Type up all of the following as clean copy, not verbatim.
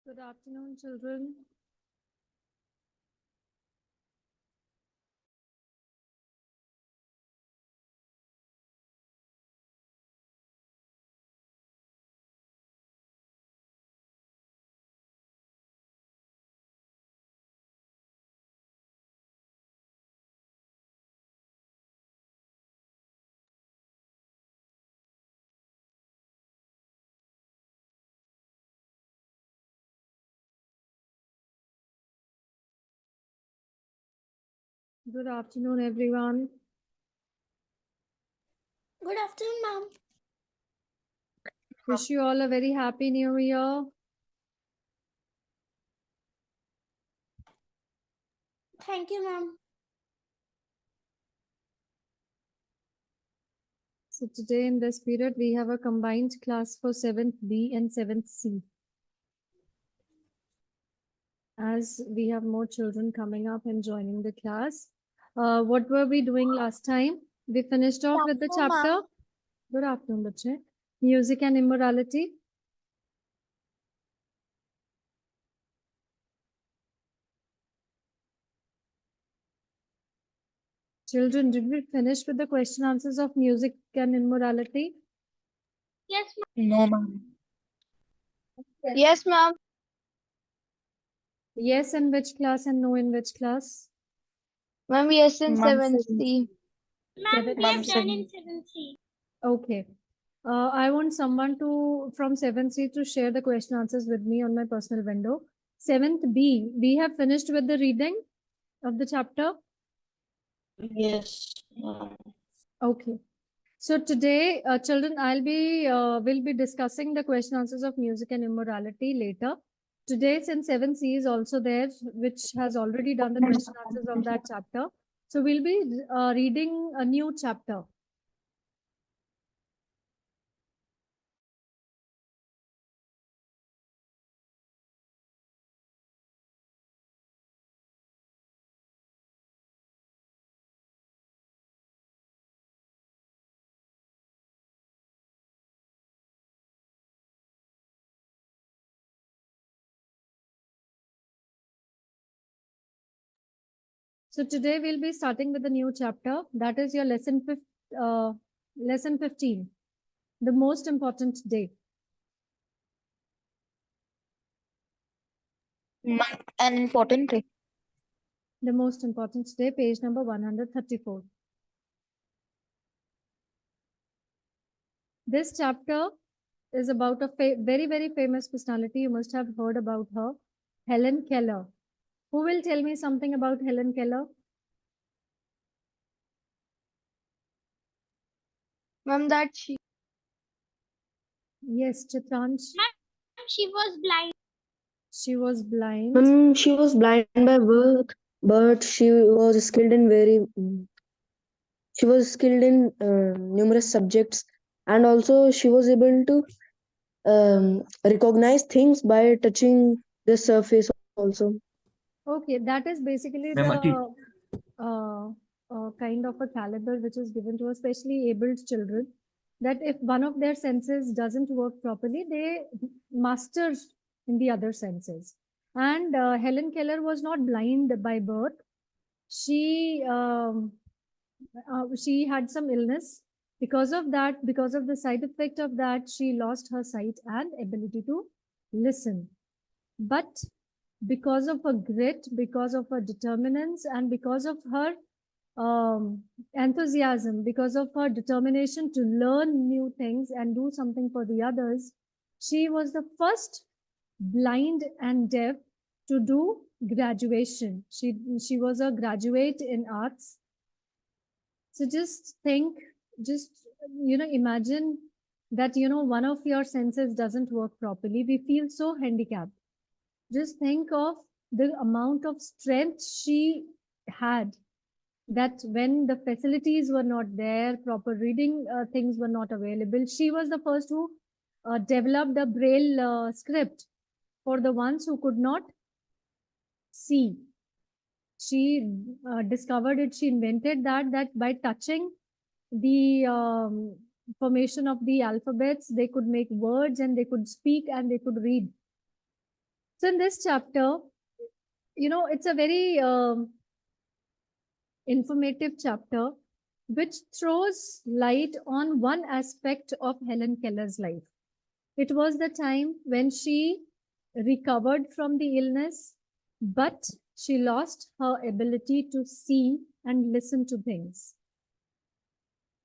Good afternoon, children. Good afternoon, everyone. Good afternoon, ma'am. Wish you all a very happy new year. Thank you, ma'am. So today in this period, we have a combined class for 7th B and 7th C. As we have more children coming up and joining the class. What were we doing last time? We finished off with the chapter. Good afternoon, Bache. Music and immorality. Children, did we finish with the question answers of music and immorality? Yes, No, ma'am. Yes, ma'am. Yes, in which class and no in which class? Ma'am, yes, in Ma'am, 7th seventh. C. Ma'am, Ma'am, we we have have done done in in 7th C. Okay. I want someone from 7th C to share the question answers with me on my personal window. 7th B, we have finished with the reading of the chapter. Yes, ma'am. Okay. So today, children, will be discussing the question answers of music and immorality later. Today, since 7th C is also there, which has already done the question answers of that chapter. So we'll be reading a new chapter. So today we'll be starting with a new chapter. That is your lesson 15, the most important day. Ma'am, an important thing. The most important day, page number 134. This chapter is about a very, very famous personality. You must have heard about her, Helen Keller. Who will tell me something about Helen Keller? Ma'am, that she. Yes, Chitransh. Ma'am, she was blind. She was blind. She was blind by birth, but she was skilled in numerous subjects, and also she was able to recognize things by touching the surface also. Okay, that is basically the kind of a caliber which is given to especially abled children, that if one of their senses doesn't work properly, they master in the other senses. And Helen Keller was not blind by birth. She had some illness. Because of that, because of the side effect of that, she lost her sight and ability to listen. But because of her grit, because of her determinance, and because of her enthusiasm, because of her determination to learn new things and do something for the others, she was the first blind and deaf to do graduation. She was a graduate in arts. So just think, just imagine that one of your senses doesn't work properly. We feel so handicapped. Just think of the amount of strength she had, that when the facilities were not there, proper reading things were not available, she was the first who developed a braille script for the ones who could not see. She discovered it, she invented that by touching the formation of the alphabets, they could make words and they could speak and they could read. So in this chapter, it's a very informative chapter which throws light on one aspect of Helen Keller's life. It was the time when she recovered from the illness, but she lost her ability to see and listen to things.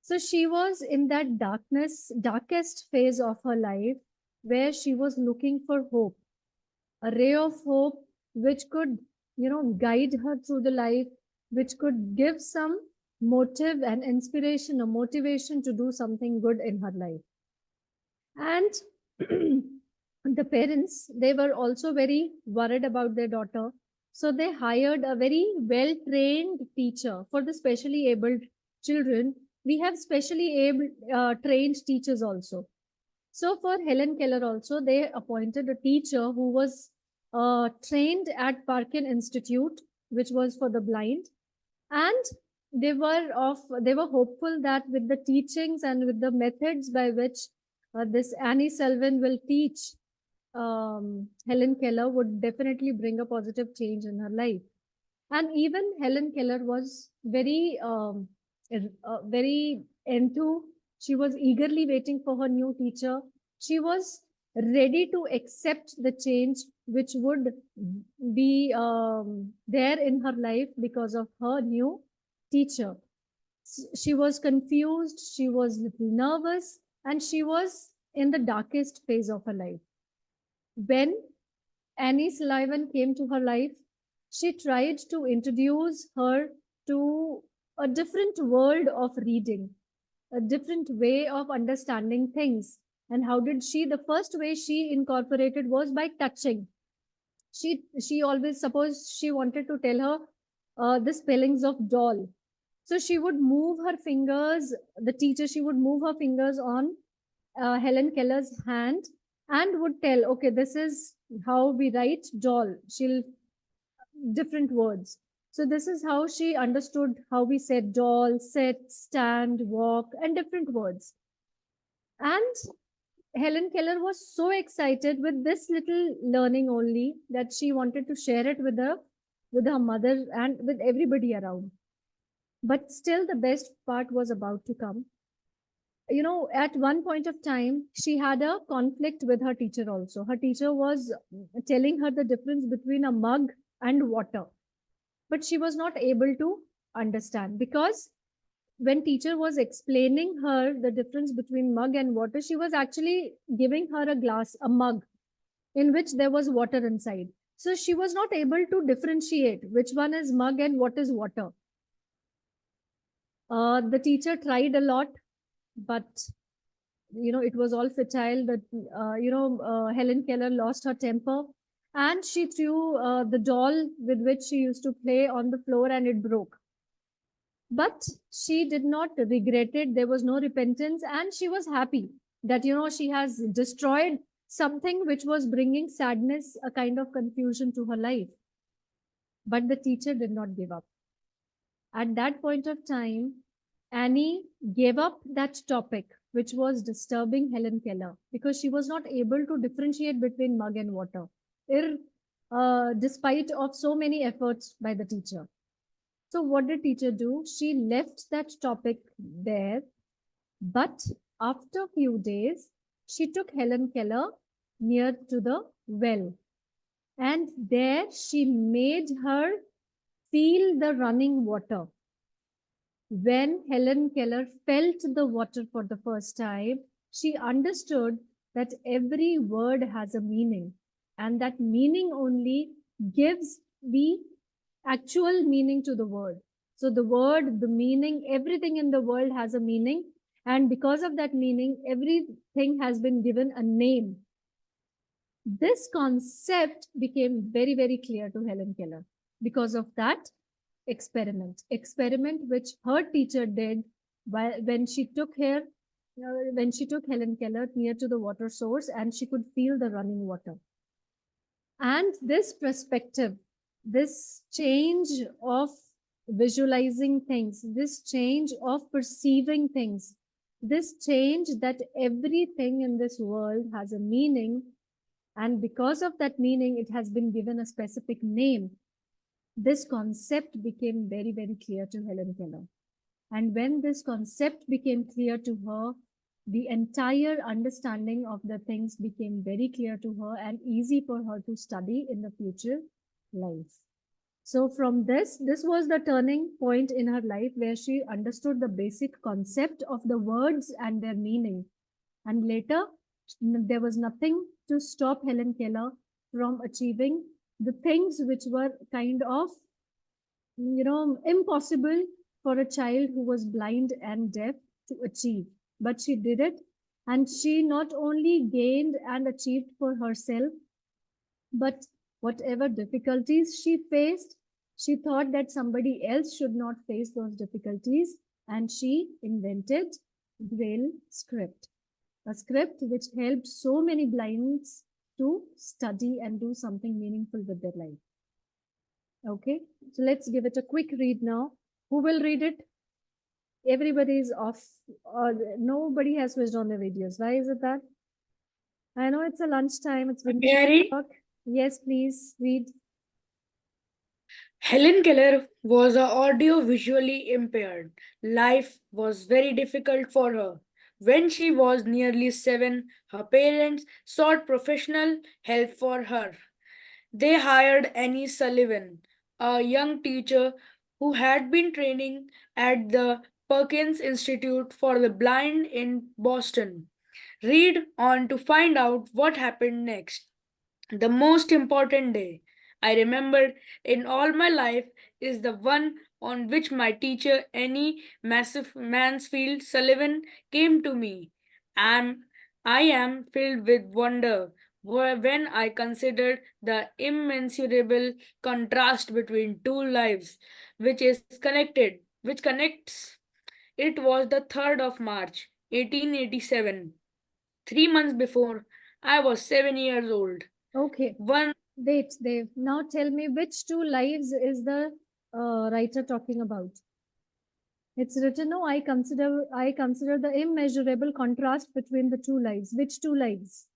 So she was in that darkest phase of her life where she was looking for hope, a ray of hope which could, guide her through the life, which could give some motive and inspiration or motivation to do something good in her life. And the parents, they were also very worried about their daughter. So they hired a very well trained teacher for the specially abled children. We have specially able trained teachers also. So for Helen Keller also, they appointed a teacher who was trained at Parkin Institute, which was for the blind. And they were hopeful that with the teachings and with the methods by which this Annie Selvin will teach, Helen Keller would definitely bring a positive change in her life. And even Helen Keller was very enthused. She was eagerly waiting for her new teacher. She was ready to accept the change which would be there in her life because of her new teacher. She was confused, she was little nervous, and she was in the darkest phase of her life. When Annie Sullivan came to her life, she tried to introduce her to a different world of reading, a different way of understanding things. And how did she? The first way she incorporated was by touching. She always supposed she wanted to tell her the spellings of doll. So she would move her fingers, the teacher, she would move her fingers on Helen Keller's hand and would tell, okay, this is how we write doll. She'll different words. So this is how she understood how we said doll, sit, stand, walk, and different words. And Helen Keller was so excited with this little learning only that she wanted to share it with her mother and with everybody around. But still, the best part was about to come. At one point of time, she had a conflict with her teacher also. Her teacher was telling her the difference between a mug and water, but she was not able to understand because when teacher was explaining her the difference between mug and water, she was actually giving her a mug in which there was water inside. So she was not able to differentiate which one is mug and what is water. The teacher tried a lot, but it was all futile. That Helen Keller lost her temper, and she threw the doll with which she used to play on the floor, and it broke. But she did not regret it. There was no repentance, and she was happy that she has destroyed something which was bringing sadness, a kind of confusion to her life. But the teacher did not give up. At that point of time, Annie gave up that topic, which was disturbing Helen Keller, because she was not able to differentiate between mug and water, despite of so many efforts by the teacher. So what did teacher do? She left that topic there, but after a few days, she took Helen Keller near to the well, and there she made her feel the running water. When Helen Keller felt the water for the first time, she understood that every word has a meaning, and that meaning only gives the actual meaning to the word. So the word, the meaning, everything in the world has a meaning, and because of that meaning, everything has been given a name. This concept became very, very clear to Helen Keller because of that experiment which her teacher did when she took Helen Keller near to the water source, and she could feel the running water. And this perspective, this change of visualizing things, this change of perceiving things, this change that everything in this world has a meaning, And because of that meaning, it has been given a specific name. This concept became very, very clear to Helen Keller. And when this concept became clear to her, the entire understanding of the things became very clear to her and easy for her to study in the future life. So from this was the turning point in her life where she understood the basic concept of the words and their meaning. And later, there was nothing to stop Helen Keller from achieving the things which were kind of, impossible for a child who was blind and deaf to achieve. But she did it, and she not only gained and achieved for herself, but whatever difficulties she faced, she thought that somebody else should not face those difficulties, and she invented Braille script, a script which helped so many blinds to study and do something meaningful with their life. Okay, so let's give it a quick read now. Who will read it? Everybody is off, or nobody has switched on their videos. Why is it that? I know it's a lunchtime, it's been May I read? o'clock. Yes, please read. Helen Keller was audio visually impaired. Life was very difficult for her. When she was nearly 7, her parents sought professional help for her. They hired Annie Sullivan, a young teacher who had been training at the Perkins Institute for the Blind in Boston. Read on to find out what happened next. The most important day I remembered in all my life is the one on which my teacher, Annie Mansfield Sullivan, came to me. I am filled with wonder when I considered the immeasurable contrast between two lives, which connects. It was the 3rd of March, 1887. 3 months before, I was 7 years old. Okay, One wait, Dev. Now tell me which two lives is the writer talking about? It's written, no, I consider the immeasurable contrast between the two lives. Which two lives?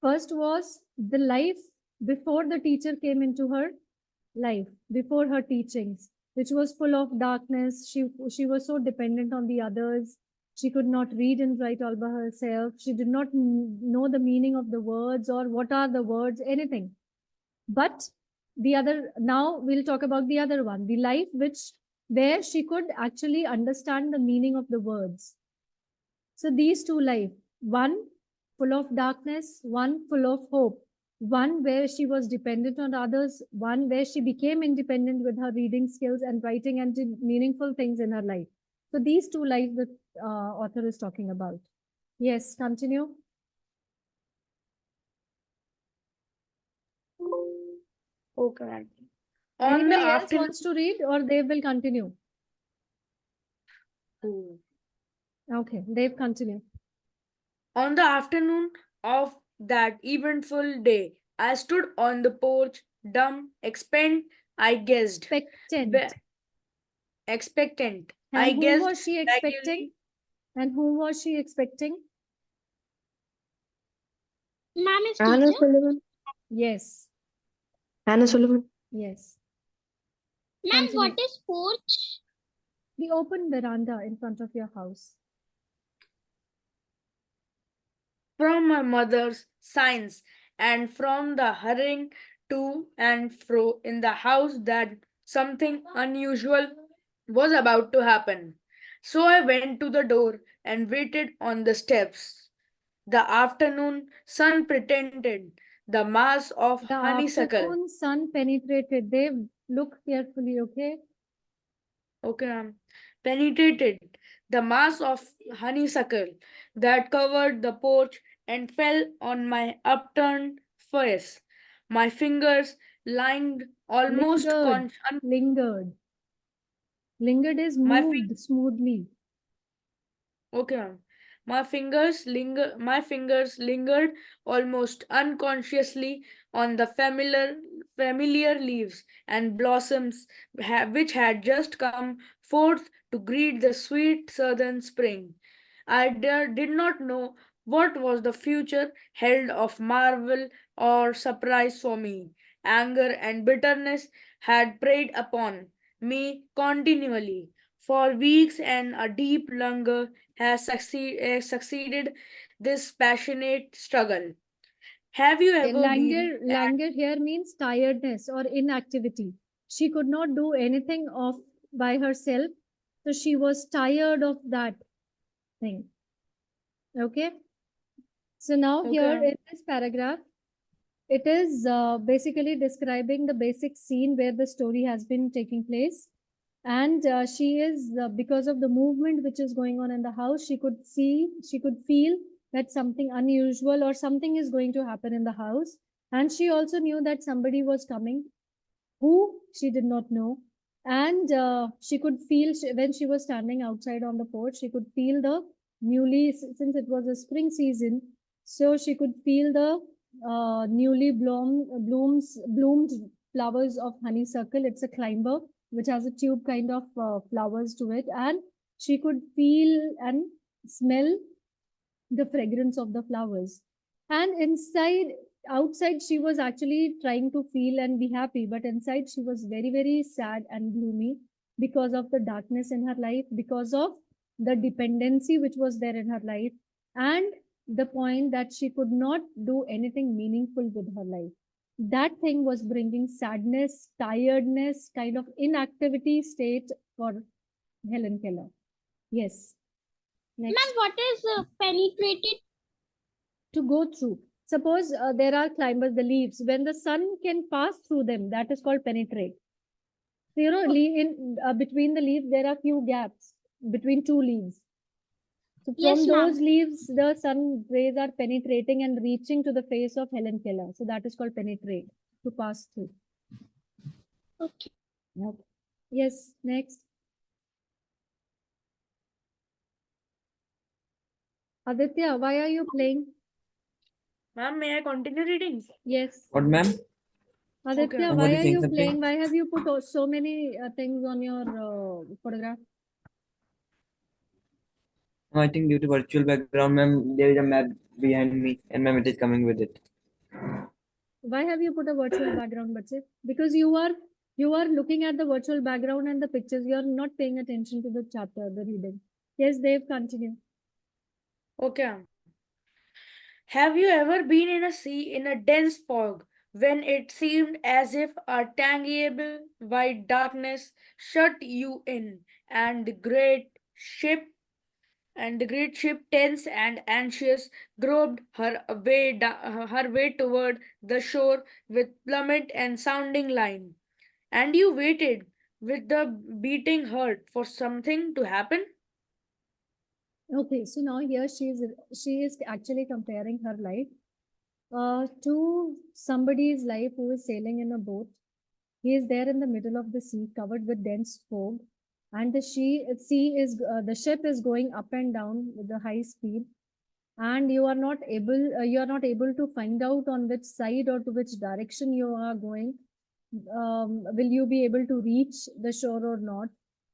First was the life before the teacher came into her life, before her teachings, which was full of darkness. She was so dependent on the others. She could not read and write all by herself. She did not know the meaning of the words or what are the words, anything. But now we'll talk about the other one, the life where she could actually understand the meaning of the words. So these two life, one full of darkness, one full of hope, one where she was dependent on others, one where she became independent with her reading skills and writing and did meaningful things in her life. So these two lives the author is talking about. Yes, continue. Okay. On the Anybody else afternoon, wants to read or they will continue? Okay, Dave, continue. on the afternoon of that eventful day, I stood on the porch, dumb, I guessed. Expectant. Expectant. And I who guessed was she expecting? vaguely. And who was she expecting? Ma'am is Anna teacher. Sullivan. Yes, Anna Sullivan. yes. Ma'am, Continue. what is porch? The open veranda in front of your house. From my mother's signs and from the hurrying to and fro in the house that something unusual was about to happen. So I went to the door and waited on the steps. The afternoon sun pretended the mass of The honeysuckle. afternoon sun penetrated. They look carefully, okay? Okay, penetrated the mass of honeysuckle that covered the porch and fell on my upturned face. My fingers lined almost Lingered. Lingered. Lingered is my moved smoothly. okay, my fingers lingered almost unconsciously on the familiar leaves and blossoms which had just come forth to greet the sweet southern spring. I did not know what was the future held of marvel or surprise for me. Anger and bitterness had preyed upon me continually for weeks, and a deep hunger has succeeded this passionate struggle. Have you Okay, ever been languor here means tiredness or inactivity. She could not do anything of by herself, so she was tired of that thing. Okay. So now here okay? in this paragraph, it is basically describing the basic scene where the story has been taking place. And she is, because of the movement which is going on in the house, she could feel that something unusual or something is going to happen in the house. And she also knew that somebody was coming who she did not know. And she could feel, when she was standing outside on the porch, she could feel the since it was a spring season, so she could feel the bloomed flowers of honeysuckle. It's a climber which has a tube kind of flowers to it. And she could feel and smell the fragrance of the flowers. And outside, she was actually trying to feel and be happy, but inside, she was very, very sad and gloomy because of the darkness in her life, because of the dependency which was there in her life, and the point that she could not do anything meaningful with her life. That thing was bringing sadness, tiredness, kind of inactivity state for Helen Keller. Yes. Next. Ma'am, what is penetrated? To go through. Suppose there are climbers, the leaves. When the sun can pass through them, that is called penetrate. So, between the leaves, there are few gaps between two leaves. So from Yes, ma'am. those leaves, the sun rays are penetrating and reaching to the face of Helen Keller. So that is called penetrate, to pass through. Okay. Okay. Yes, next. Aditya, why are you playing? Ma'am, may I continue reading? Yes. What, ma'am? Aditya, Ma'am, why what are saying you something? playing? Why have you put so many things on your photograph? I think due to virtual background, ma'am, there is a map behind me, and ma'am, it is coming with it. Why have you put a virtual background, Bache? Because you are looking at the virtual background and the pictures. You are not paying attention to the chapter, the reading. Yes, Dave, continue. Okay. Have you ever been in a sea in a dense fog when it seemed as if a tangible white darkness shut you in, and the great ship, tense and anxious, groped her way toward the shore with plummet and sounding line, and you waited with the beating heart for something to happen? Okay, so now here she is actually comparing her life to somebody's life who is sailing in a boat. He is there in the middle of the sea, covered with dense fog, and the ship is going up and down with a high speed, and you are not able to find out on which side or to which direction you are going. Will you be able to reach the shore or not?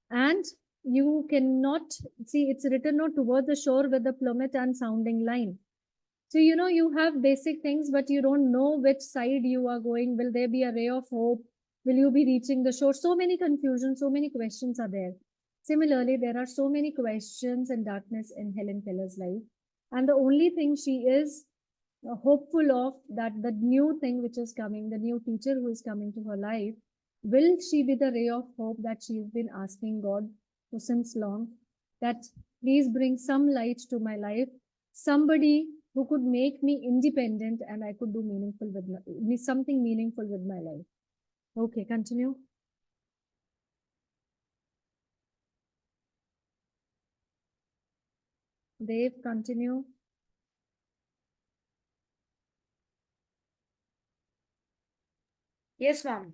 And you cannot see, it's written not towards the shore with the plummet and sounding line. So you have basic things, but you don't know which side you are going. Will there be a ray of hope? Will you be reaching the shore? So many confusions, so many questions are there. Similarly, there are so many questions and darkness in Helen Keller's life. And the only thing she is hopeful of, that the new thing which is coming, the new teacher who is coming to her life, will she be the ray of hope that she's been asking God for since long? That please bring some light to my life, somebody who could make me independent and I could do something meaningful with my life. Okay, continue. Dave, continue. Yes, ma'am.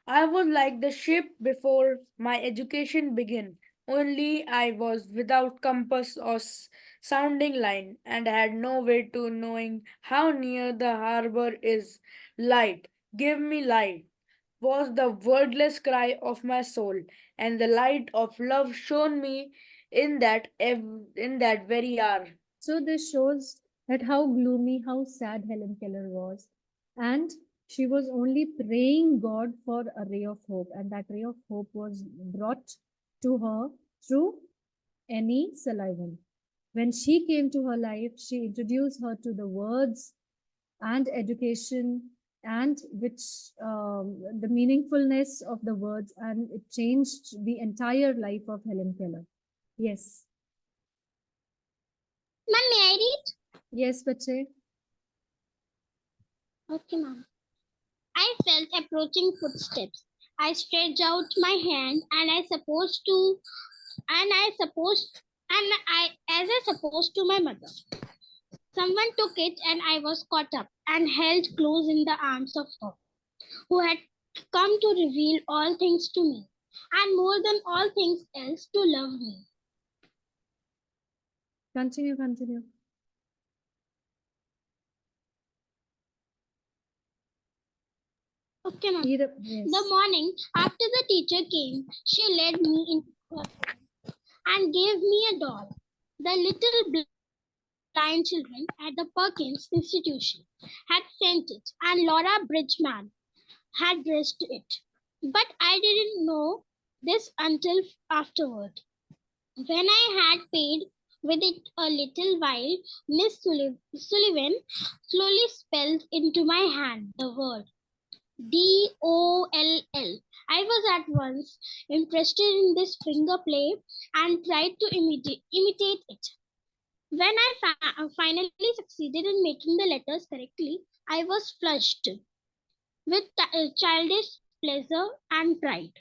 I was like the ship before my education began, only I was without compass or sounding line and had no way to knowing how near the harbor is. Light, give me light, was the wordless cry of my soul, and the light of love shone me in that very hour. So this shows that how gloomy, how sad Helen Keller was. And she was only praying God for a ray of hope. And that ray of hope was brought to her through Annie Sullivan. When she came to her life, she introduced her to the words and education and which the meaningfulness of the words, and it changed the entire life of Helen Keller. Yes. Ma'am, may I read? Yes, bache. Okay, ma'am. I felt approaching footsteps. I stretched out my hand and I supposed to and I supposed and I as I supposed to my mother. Someone took it and I was caught up and held close in the arms of her, who had come to reveal all things to me, and more than all things else to love me. Continue. Okay, ma'am. Yes. The morning after the teacher came, she led me into her room and gave me a doll. The little blind children at the Perkins Institution had sent it, and Laura Bridgman had dressed it. But I didn't know this until afterward. When I had played with it a little while, Miss Sullivan slowly spelled into my hand the word DOLL. I was at once interested in this finger play and tried to imitate it. When I finally succeeded in making the letters correctly, I was flushed with childish pleasure and pride.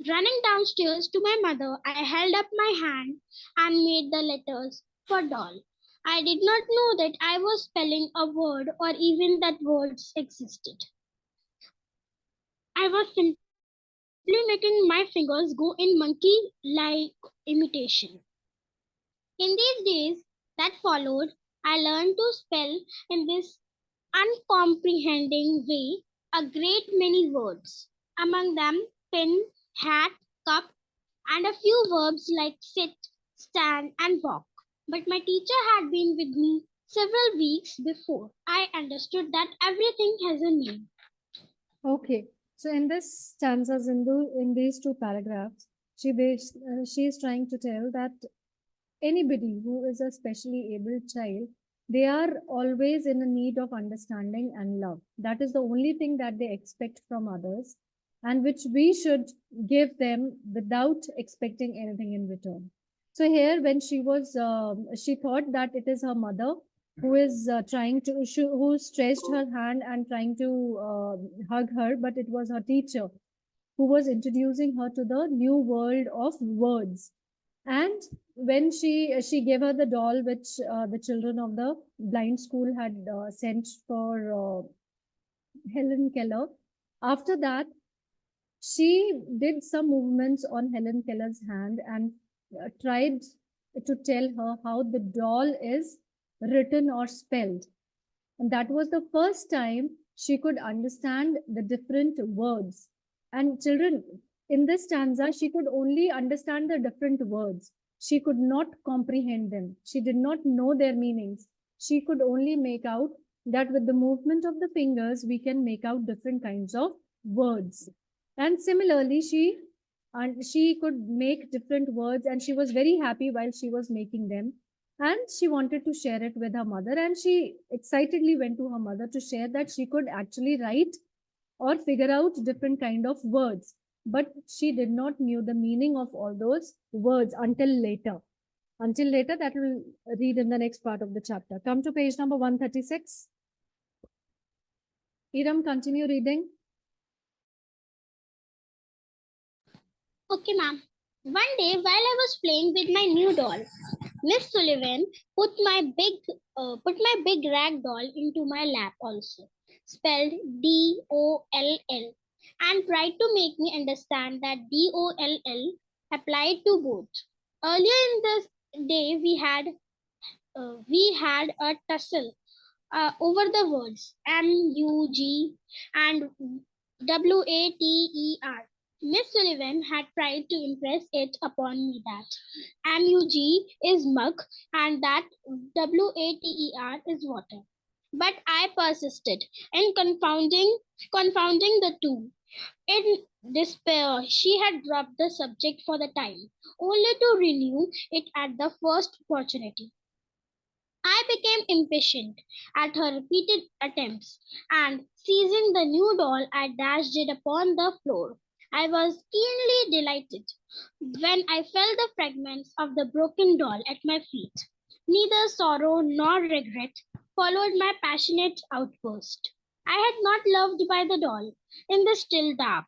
Running downstairs to my mother, I held up my hand and made the letters for doll. I did not know that I was spelling a word or even that words existed. I was simply making my fingers go in monkey like imitation. In these days that followed, I learned to spell in this uncomprehending way a great many words, among them pin, hat, cup, and a few verbs like sit, stand, and walk. But my teacher had been with me several weeks before I understood that everything has a name. Okay. So in this stanzas, in these two paragraphs, she is trying to tell that anybody who is a specially abled child, they are always in a need of understanding and love. That is the only thing that they expect from others, and which we should give them without expecting anything in return. So here, when she thought that it is her mother who is who stretched her hand and trying to hug her, but it was her teacher who was introducing her to the new world of words. And when she gave her the doll which the children of the blind school had sent for Helen Keller, after that she did some movements on Helen Keller's hand and tried to tell her how the doll is written or spelled. And that was the first time she could understand the different words. And children, in this stanza, she could only understand the different words. She could not comprehend them. She did not know their meanings. She could only make out that with the movement of the fingers, we can make out different kinds of words. And similarly, she could make different words, and she was very happy while she was making them, and she wanted to share it with her mother, and she excitedly went to her mother to share that she could actually write or figure out different kind of words, but she did not knew the meaning of all those words until later. That will read in the next part of the chapter. Come to page number 136. Iram, continue reading. Okay, ma'am. One day, while I was playing with my new doll, Miss Sullivan put my big rag doll into my lap also, spelled DOLL, and tried to make me understand that DOLL applied to both. Earlier in the day, we had we had a tussle over the words MUG and WATER. Miss Sullivan had tried to impress it upon me that MUG is mug and that WATER is water. But I persisted in confounding the two. In despair, she had dropped the subject for the time, only to renew it at the first opportunity. I became impatient at her repeated attempts, and seizing the new doll, I dashed it upon the floor. I was keenly delighted when I felt the fragments of the broken doll at my feet. Neither sorrow nor regret followed my passionate outburst. I had not loved by the doll in the still dark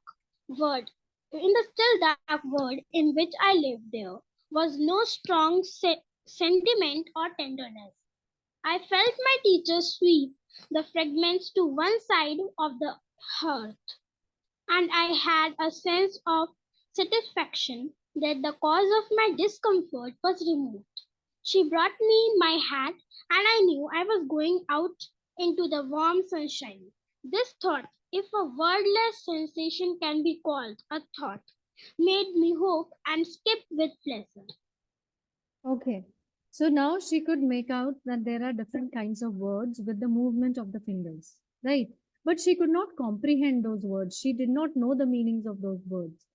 word. In the still dark world in which I lived, there was no strong sentiment or tenderness. I felt my teacher sweep the fragments to one side of the hearth, and I had a sense of satisfaction that the cause of my discomfort was removed. She brought me my hat, and I knew I was going out into the warm sunshine. This thought, if a wordless sensation can be called a thought, made me hope and skip with pleasure. Okay. So now she could make out that there are different kinds of words with the movement of the fingers, right? But she could not comprehend those words. She did not know the meanings of those words.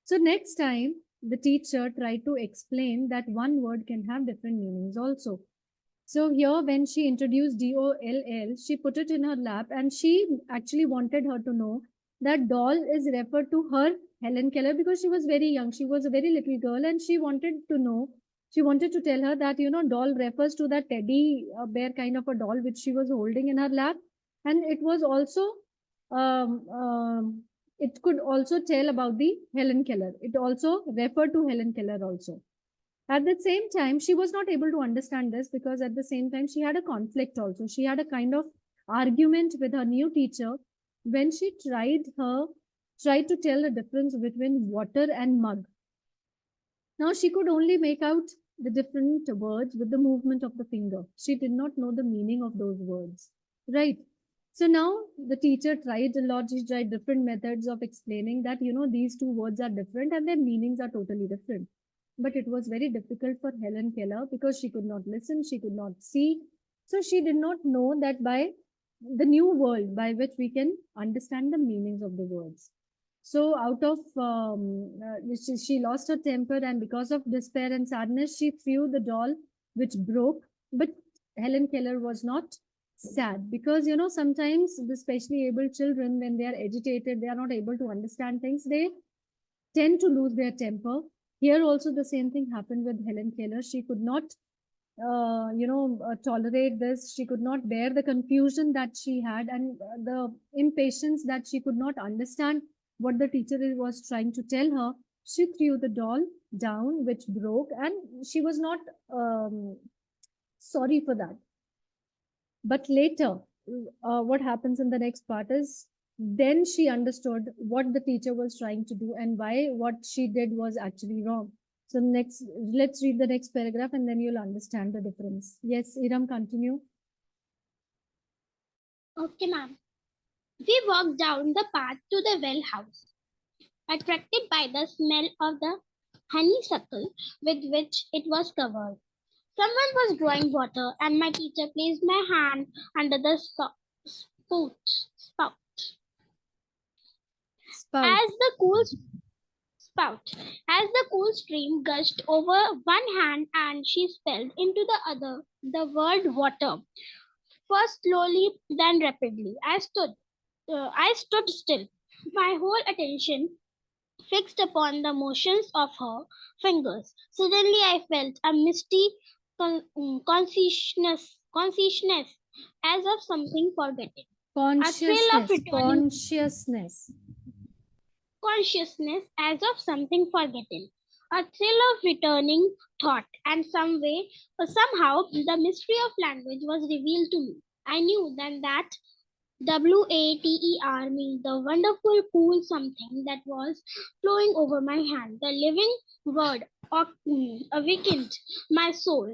So next time, the teacher tried to explain that one word can have different meanings also. So here, when she introduced DOLL, she put it in her lap and she actually wanted her to know that doll is referred to her, Helen Keller, because she was very young. She was a very little girl and she wanted to know, she wanted to tell her that, doll refers to that teddy bear kind of a doll which she was holding in her lap. And it was also, it could also tell about the Helen Keller. It also referred to Helen Keller also. At the same time, she was not able to understand this because at the same time, she had a conflict also. She had a kind of argument with her new teacher when she tried to tell the difference between water and mug. Now she could only make out the different words with the movement of the finger. She did not know the meaning of those words. Right. So now the teacher tried a lot. She tried different methods of explaining that, these two words are different and their meanings are totally different. But it was very difficult for Helen Keller because she could not listen, she could not see. So she did not know that by the new world by which we can understand the meanings of the words. So out of she lost her temper, and because of despair and sadness, she threw the doll, which broke. But Helen Keller was not sad because sometimes the specially able children, when they are agitated, they are not able to understand things. They tend to lose their temper. Here also the same thing happened with Helen Keller. She could not tolerate this. She could not bear the confusion that she had and the impatience that she could not understand what the teacher was trying to tell her. She threw the doll down, which broke, and she was not sorry for that. But later, what happens in the next part is then she understood what the teacher was trying to do and why what she did was actually wrong. So next, let's read the next paragraph and then you'll understand the difference. Yes, Iram, continue. Okay, ma'am. We walked down the path to the well house, attracted by the smell of the honeysuckle with which it was covered. Someone was drawing water, and my teacher placed my hand under the spout. Spout. As the cool spout, as the cool stream gushed over one hand, and she spelled into the other the word water. First slowly, then rapidly. I stood still, my whole attention fixed upon the motions of her fingers. Suddenly I felt a misty consciousness as of something forgotten. A thrill of returning consciousness as of something forgotten. A thrill of returning thought, and somehow the mystery of language was revealed to me. I knew then that Water means the wonderful, cool something that was flowing over my hand. The living word awakened my soul,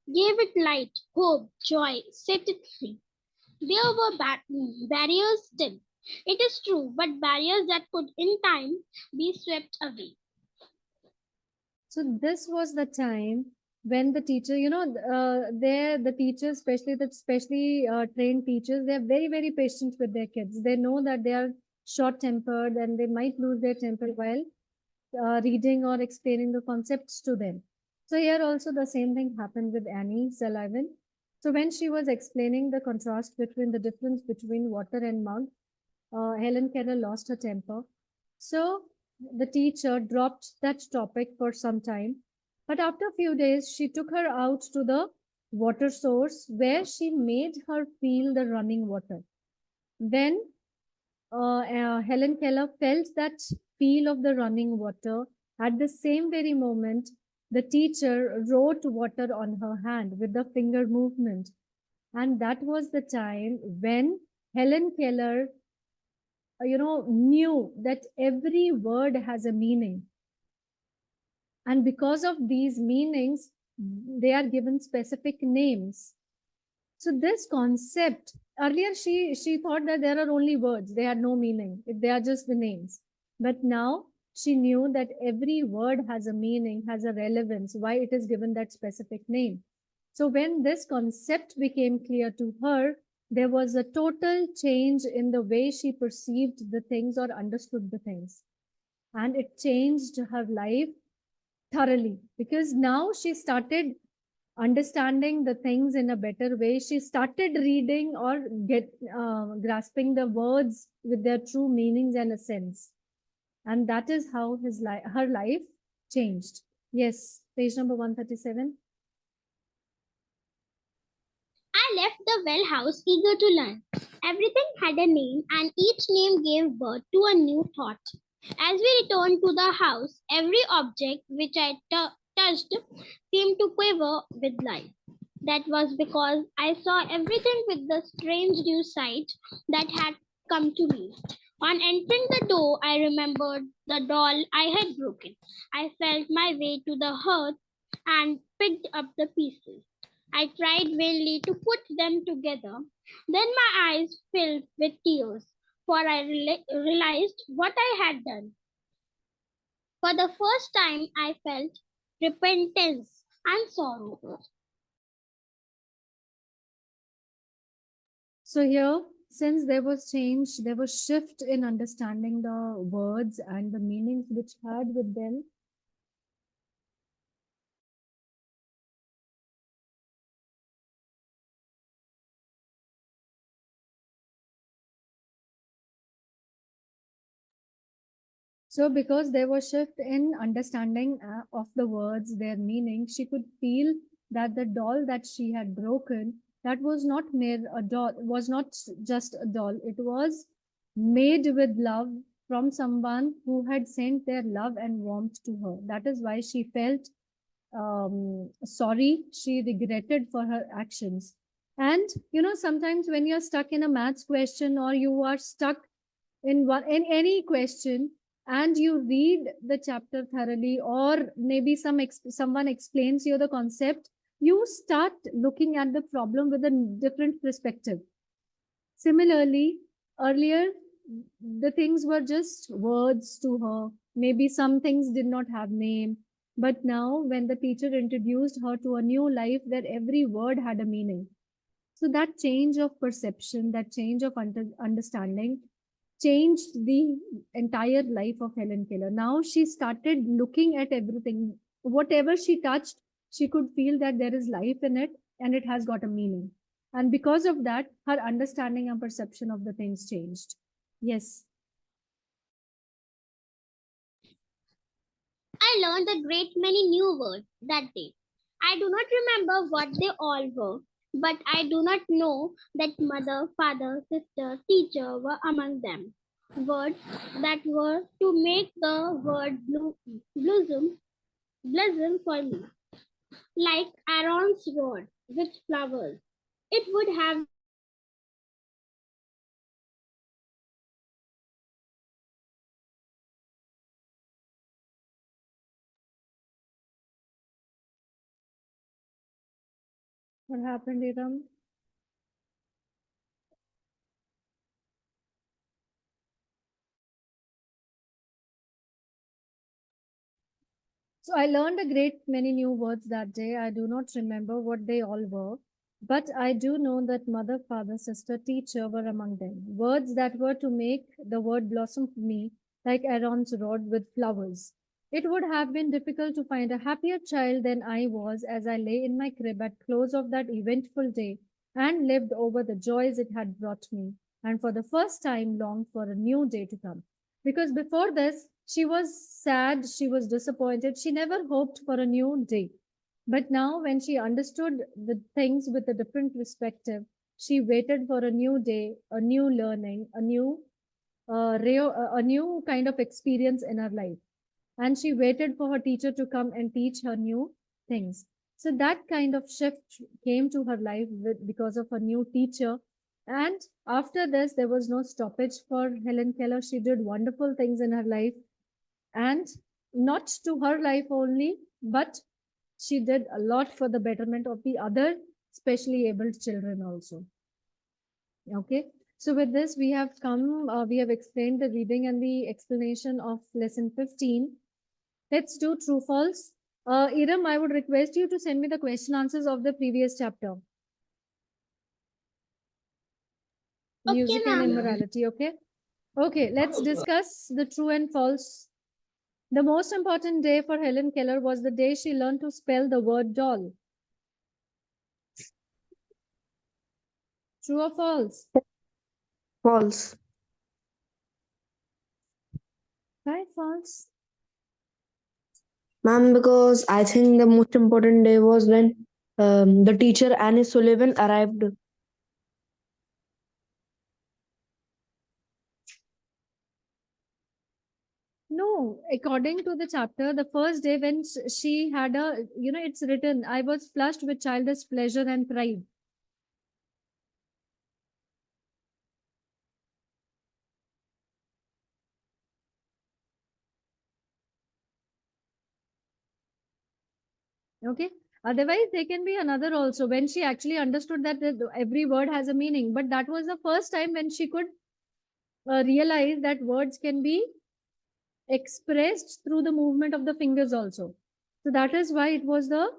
gave it light, hope, joy, set it free. There were barriers still. It is true, but barriers that could in time be swept away. So this was the time when the teacher, the teachers, especially trained teachers, they're very, very patient with their kids. They know that they are short tempered and they might lose their temper while reading or explaining the concepts to them. So here also the same thing happened with Annie Sullivan. So when she was explaining the contrast between the difference between water and mug, Helen Keller lost her temper. So the teacher dropped that topic for some time. But after a few days, she took her out to the water source where she made her feel the running water. When Helen Keller felt that feel of the running water, at the same very moment, the teacher wrote water on her hand with the finger movement. And that was the time when Helen Keller knew that every word has a meaning. And because of these meanings, they are given specific names. So this concept, earlier she thought that there are only words, they had no meaning, they are just the names. But now she knew that every word has a meaning, has a relevance, why it is given that specific name. So when this concept became clear to her, there was a total change in the way she perceived the things or understood the things. And it changed her life thoroughly because now she started understanding the things in a better way. She started reading or grasping the words with their true meanings and a sense. And that is how her life changed. Yes, page number 137. I left the well house eager to learn. Everything had a name, and each name gave birth to a new thought. As we returned to the house, every object which I touched seemed to quiver with life. That was because I saw everything with the strange new sight that had come to me. On entering the door, I remembered the doll I had broken. I felt my way to the hearth and picked up the pieces. I tried vainly to put them together. Then my eyes filled with tears, for I realized what I had done. For the first time, I felt repentance and sorrow. So here, since there was change, there was shift in understanding the words and the meanings which had with them. So because there was shift in understanding of the words, their meaning, she could feel that the doll that she had broken, that was not mere a doll, was not just a doll. It was made with love from someone who had sent their love and warmth to her. That is why she felt sorry. She regretted for her actions. And sometimes when you're stuck in a maths question or you are stuck in any question and you read the chapter thoroughly or maybe someone explains you the concept, you start looking at the problem with a different perspective. Similarly, earlier the things were just words to her, maybe some things did not have name, but now when the teacher introduced her to a new life where every word had a meaning, so that change of perception, that change of understanding changed the entire life of Helen Keller. Now she started looking at everything. Whatever she touched, she could feel that there is life in it and it has got a meaning. And because of that, her understanding and perception of the things changed. Yes. I learned a great many new words that day. I do not remember what they all were, but I do not know that mother, father, sister, teacher were among them. Words that were to make the word blossom for me, like Aaron's rod with flowers. It would have What happened, Iram? So I learned a great many new words that day. I do not remember what they all were, but I do know that mother, father, sister, teacher were among them. Words that were to make the word blossom for me like Aaron's rod with flowers. It would have been difficult to find a happier child than I was as I lay in my crib at close of that eventful day and lived over the joys it had brought me, and for the first time longed for a new day to come. Because before this, she was sad, she was disappointed, she never hoped for a new day. But now, when she understood the things with a different perspective, she waited for a new day, a new learning, a new kind of experience in her life. And she waited for her teacher to come and teach her new things. So that kind of shift came to her life because of her new teacher. And after this, there was no stoppage for Helen Keller. She did wonderful things in her life, and not to her life only, but she did a lot for the betterment of the other specially abled children also. Okay. So with this, we have explained the reading and the explanation of lesson 15. Let's do true false. Iram, I would request you to send me the question answers of the previous chapter. Okay, Music and ma'am. immorality, okay? Okay, let's discuss the true and false. The most important day for Helen Keller was the day she learned to spell the word doll. True or false? False. Why false? Ma'am, because I think the most important day was when the teacher Annie Sullivan arrived. No, according to the chapter, the first day when she had it's written, I was flushed with childish pleasure and pride. Okay. Otherwise, there can be another also when she actually understood that every word has a meaning. But that was the first time when she could realize that words can be expressed through the movement of the fingers also. So that is why it was the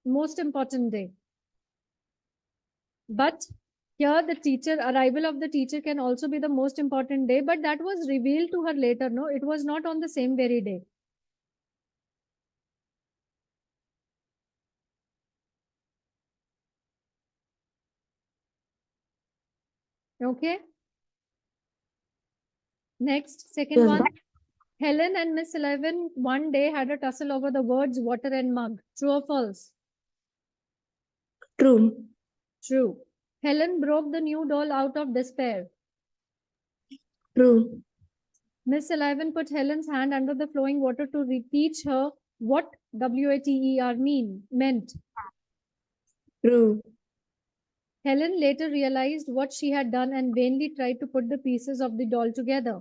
most important day. But here the arrival of the teacher can also be the most important day, but that was revealed to her later. No, it was not on the same very day. Okay. Next, second Yes, one. Helen and Miss Sullivan one day had a tussle over the words water and mug. True or false? true. True. Helen broke the new doll out of despair. True. Miss Sullivan put Helen's hand under the flowing water to teach her what WATER meant. True. Helen later realized what she had done and vainly tried to put the pieces of the doll together.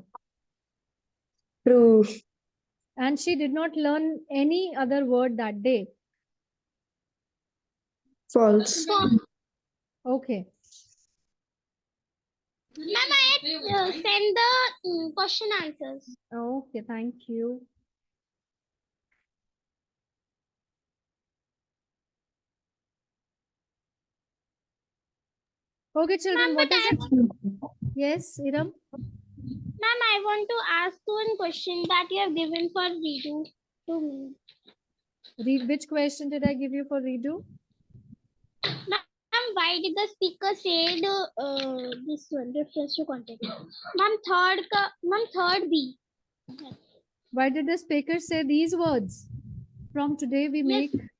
True. And she did not learn any other word that day. False. Okay. Ma'am, I send the question answers. Okay, thank you. Okay, children, what is it? Yes, Iram? Ma'am, I want to ask one question that you have given for redo to me. Read which question did I give you for redo? Ma'am, why did the speaker say this one refers to content? Ma'am, third B. Why did the speaker say these words? From today we Yes. make